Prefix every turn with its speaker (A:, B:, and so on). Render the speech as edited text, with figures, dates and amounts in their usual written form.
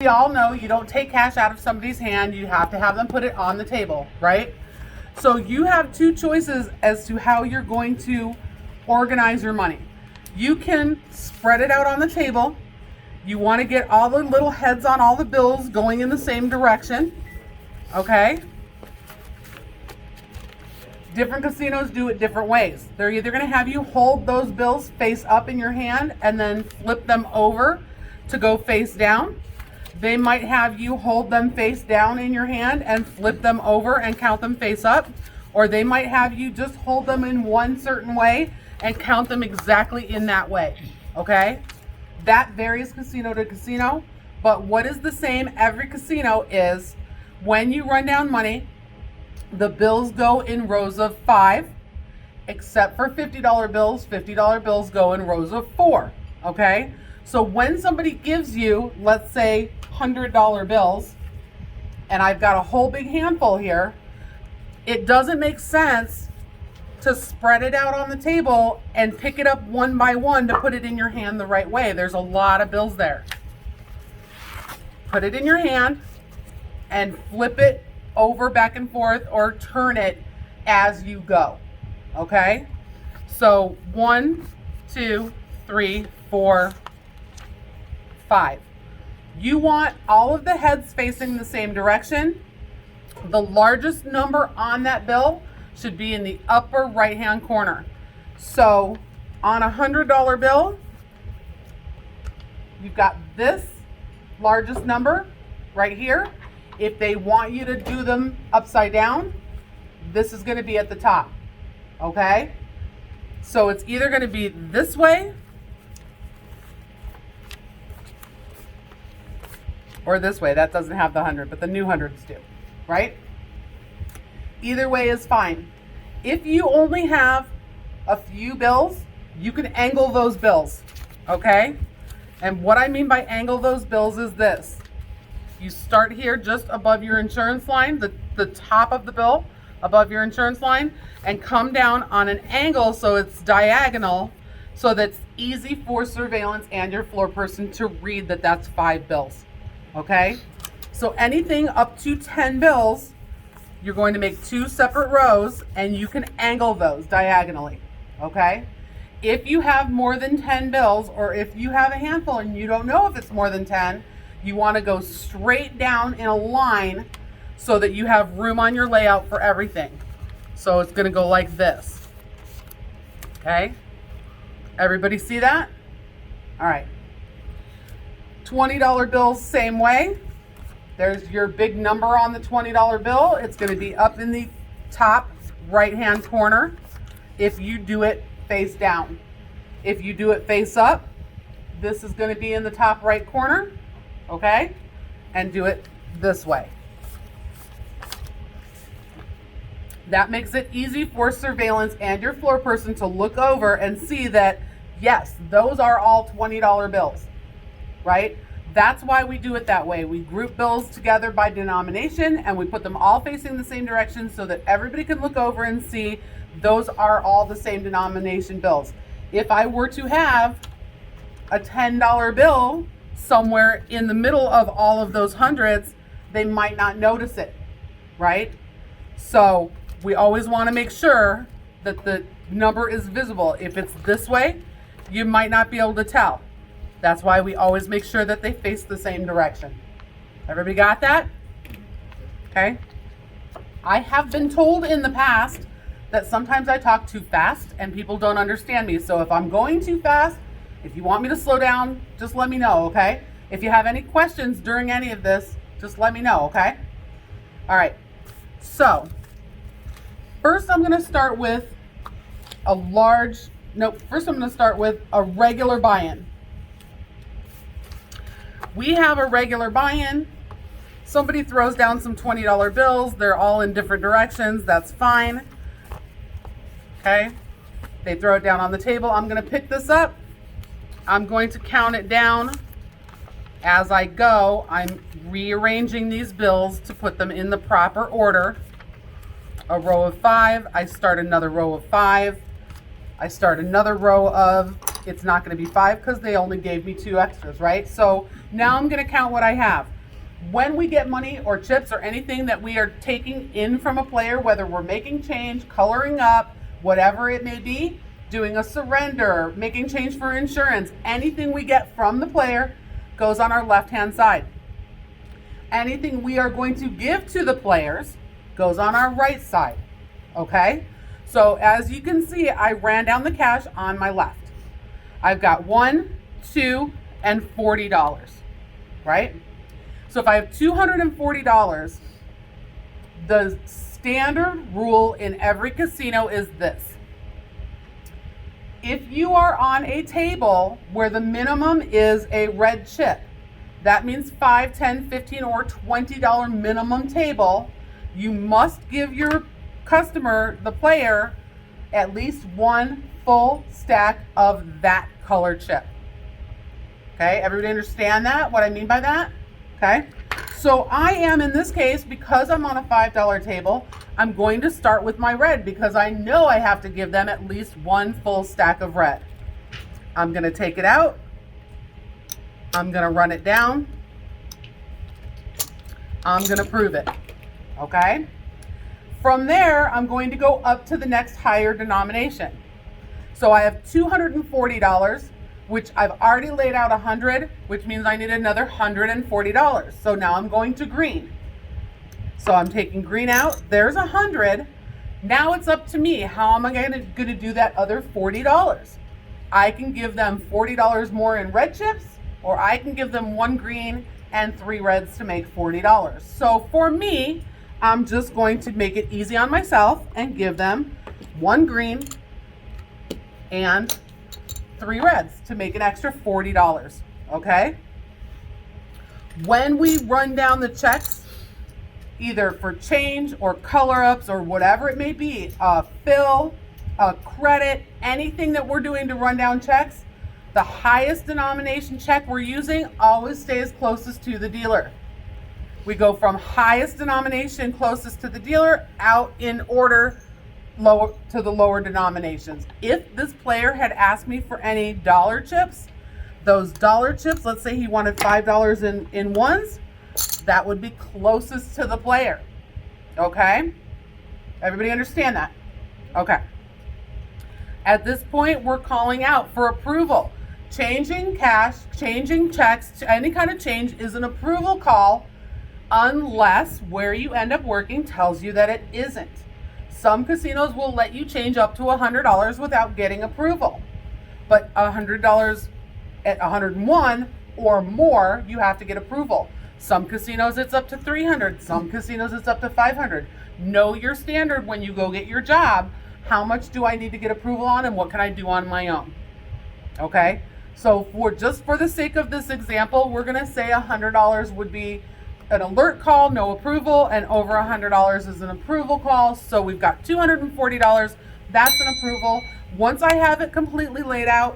A: we all know you don't take cash out of somebody's hand. You have to have them put it on the table, right? So you have two choices as to how you're going to organize your money. You can spread it out on the table. You want to get all the little heads on all the bills going in the same direction, okay? Different casinos do it different ways. They're either going to have you hold those bills face up in your hand and then flip them over to go face down. They might have you hold them face down in your hand and flip them over and count them face up. Or they might have you just hold them in one certain way and count them exactly in that way, okay? That varies casino to casino, but what is the same every casino is when you run down money, the bills go in rows of 5, except for $50 bills. $50 bills go in rows of 4, okay? So when somebody gives you, let's say, $100 bills, and I've got a whole big handful here, it doesn't make sense to spread it out on the table and pick it up one by one to put it in your hand the right way. There's a lot of bills there. Put it in your hand and flip it over back and forth or turn it as you go, okay? So 1, 2, 3, 4, 5. You want all of the heads facing the same direction. The largest number on that bill should be in the upper right-hand corner. So on a $100 bill, you've got this largest number right here. If they want you to do them upside down, this is going to be at the top, okay? So it's either going to be this way or this way. That doesn't have the 100, but the new 100s do, right? Either way is fine. If you only have a few bills, you can angle those bills, okay? And what I mean by angle those bills is this. You start here just above your insurance line, the top of the bill above your insurance line, and come down on an angle so it's diagonal, so that's easy for surveillance and your floor person to read that that's 5 bills, okay? So anything up to 10 bills, you're going to make 2 separate rows and you can angle those diagonally, okay? If you have more than 10 bills, or if you have a handful and you don't know if it's more than 10, you want to go straight down in a line so that you have room on your layout for everything. So it's going to go like this. Okay? Everybody see that? All right. $20 bills, same way. There's your big number on the $20 bill. It's going to be up in the top right-hand corner if you do it face down. If you do it face up, this is going to be in the top right corner. Okay, and do it this way. That makes it easy for surveillance and your floor person to look over and see that, yes, those are all $20 bills, right? That's why we do it that way. We group bills together by denomination and we put them all facing the same direction so that everybody can look over and see those are all the same denomination bills. If I were to have a $10 bill somewhere in the middle of all of those hundreds, they might not notice it, right? So we always want to make sure that the number is visible. If it's this way, you might not be able to tell. That's why we always make sure that they face the same direction. Everybody got that? Okay. I have been told in the past that sometimes I talk too fast and people don't understand me. So if I'm going too fast, if you want me to slow down, just let me know, okay? If you have any questions during any of this, just let me know, okay? All right, so first I'm gonna start with I'm gonna start with a regular buy-in. We have a regular buy-in. Somebody throws down some $20 bills. They're all in different directions, that's fine, okay? They throw it down on the table. I'm gonna pick this up. I'm going to count it down as I go. I'm rearranging these bills to put them in the proper order. A row of 5, I start another row of 5. I start another row of, it's not going to be 5 because they only gave me 2 extras, right? So now I'm going to count what I have. When we get money or chips or anything that we are taking in from a player, whether we're making change, coloring up, whatever it may be, doing a surrender, making change for insurance, anything we get from the player goes on our left-hand side. Anything we are going to give to the players goes on our right side, okay? So as you can see, I ran down the cash on my left. I've got $1, $2, and $40, right? So if I have $240, the standard rule in every casino is this. If you are on a table where the minimum is a red chip, that means $5, $10, $15, or $20 minimum table, you must give your customer, the player, at least one full stack of that color chip. Okay, everybody understand that? What I mean by that? Okay, so I am, in this case, because I'm on a $5 table, I'm going to start with my red because I know I have to give them at least one full stack of red. I'm going to take it out. I'm going to run it down. I'm going to prove it. Okay? From there, I'm going to go up to the next higher denomination. So I have $240, which I've already laid out 100, which means I need another $140. So now I'm going to green. So I'm taking green out. There's 100. Now it's up to me. How am I going to do that other $40? I can give them $40 more in red chips, or I can give them one green and 3 reds to make $40. So for me, I'm just going to make it easy on myself and give them 1 green and 3 reds to make an extra $40, okay? When we run down the checks, either for change or color ups or whatever it may be, a fill, a credit, anything that we're doing to run down checks, the highest denomination check we're using always stays closest to the dealer. We go from highest denomination closest to the dealer out in order lower to the lower denominations. If this player had asked me for any dollar chips, those dollar chips, let's say he wanted $5 in ones, that would be closest to the player. Okay? Everybody understand that? Okay. At this point, we're calling out for approval. Changing cash, changing checks, any kind of change is an approval call unless where you end up working tells you that it isn't. Some casinos will let you change up to $100 without getting approval. But $100 at 101 or more, you have to get approval. Some casinos it's up to 300, some casinos it's up to 500. Know your standard when you go get your job. How much do I need to get approval on and what can I do on my own? Okay? So just for the sake of this example, we're going to say $100 would be an alert call, no approval, and over $100 is an approval call. So we've got $240. That's an approval. Once I have it completely laid out,